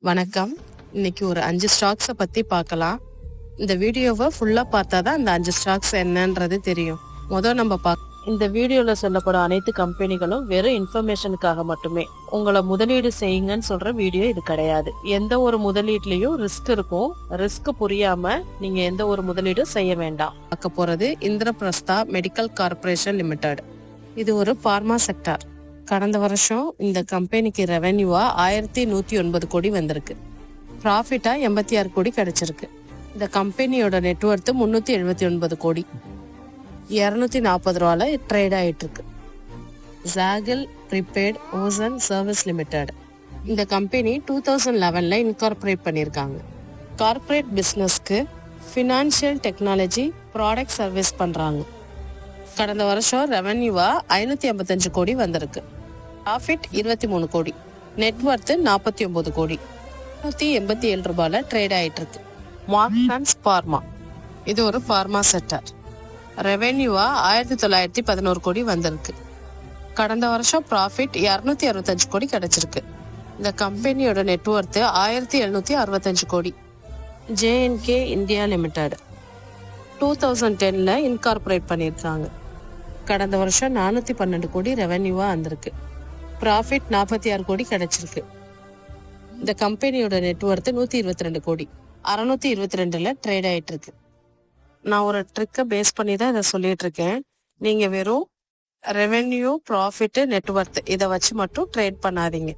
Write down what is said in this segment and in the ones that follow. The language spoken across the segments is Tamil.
வணக்கம். இன்னைக்கு ஒரு 5 ஸ்டாக்ஸை பத்தி பார்க்கலாம். இந்த வீடியோவை ஃபுல்லா பார்த்தாதான் அந்த 5 ஸ்டாக்ஸ் என்னன்றது தெரியும். நம்ம இந்த வீடியோல சொல்லப்படும் அனைத்து கம்பெனிகளும் வெறும் இன்ஃபர்மேஷனுக்காக மட்டுமே. உங்களை முதலீடு செய்யுங்கன்னு சொல்ற வீடியோ இது கிடையாது. எந்த ஒரு முதலீட்லயும் ரிஸ்க் இருக்கும். ரிஸ்க் புரியாம நீங்க எந்த ஒரு முதலீடும் செய்ய வேண்டாம். பார்க்க போறது இந்திரபிரஸ்தா மெடிக்கல் கார்பரேஷன் லிமிடெட். இது ஒரு பார்மா செக்டார். கடந்த வருஷம் இந்த கம்பெனிக்கு ரெவென்யூவா 1109 கோடி வந்திருக்கு. ப்ராஃபிட்டா 86 கோடி கிடைச்சிருக்கு. இந்த கம்பெனியோட நெட்வொர்த் 379 கோடி. 240 ரூபால ட்ரேட் ஆயிட்டு இருக்கு. Zaggle prepaid ocean services limited. இந்த கம்பெனி 2011ல இன்கார்பரேட் பண்ணியிருக்காங்க. கார்பரேட் பிசினஸ்க்கு ஃபினான்ஷியல் டெக்னாலஜி ப்ராடக்ட் சர்வீஸ் பண்றாங்க. கடந்த வருஷம் ரெவென்யூவா 555 கோடி வந்திருக்கு. ப்ராஃபிட் 23 கோடி. நெட்வொர்த் 49 கோடி. 187 ரூபாயில ட்ரேட் ஆயிட்டு இருக்கு. Marks pharma. இது ஒரு பார்மா செக்டர். ரெவென்யூவா 1911 கோடி வந்திருக்கு. கடந்த வருஷம் ப்ராஃபிட் 265 கோடி கிடைச்சிருக்கு. இந்த கம்பெனியோட நெட்வொர்த் 1765 கோடி. ஜேஎன்கே இந்தியா லிமிடெட் 2010ல இன்கார்பரேட் பண்ணியிருக்காங்க. கடந்த வருஷம் 412 கோடி ரெவென்யூவா வந்திருக்கு. ப்ராஃபிட் 46 கோடி கிடைச்சிருக்கு. இந்த கம்பெனியோட நெட்வொர்த் 122 கோடி. 622ல ட்ரேட் ஆயிட்டு இருக்கு. நான் ஒரு ட்ரிக்கை பேஸ் பண்ணி தான் இதை சொல்லிட்டு இருக்கேன். நீங்க வெறும் ரெவென்யூ, ப்ராஃபிட், நெட்வொர்த் இதை வச்சு மட்டும் ட்ரேட் பண்ணாதீங்க.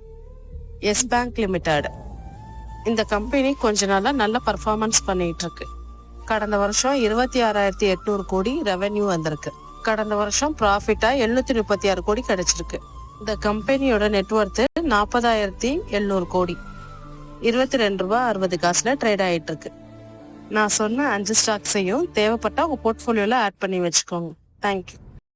Yes Bank Limited. இந்த கம்பெனி கொஞ்ச நாளா நல்ல பர்ஃபார்மன்ஸ் பண்ணிட்டு இருக்கு. கடந்த வருஷம் 26,800 கோடி ரெவென்யூ வந்திருக்கு. கடந்த வருஷம் ப்ராஃபிட்டா 736 கோடி கிடைச்சிருக்கு. இந்த கம்பெனியோட நெட்வொர்த் 40,700 கோடி. 22 ரூபாய் 60 காசுல ட்ரேட் ஆயிட்டு இருக்கு. நான் சொன்ன 5 ஸ்டாக்ஸையும் தேவைப்பட்டா உங்க போர்ட்ஃபோலியோல ஆட் பண்ணி வச்சுக்கோங்க. தேங்க்யூ.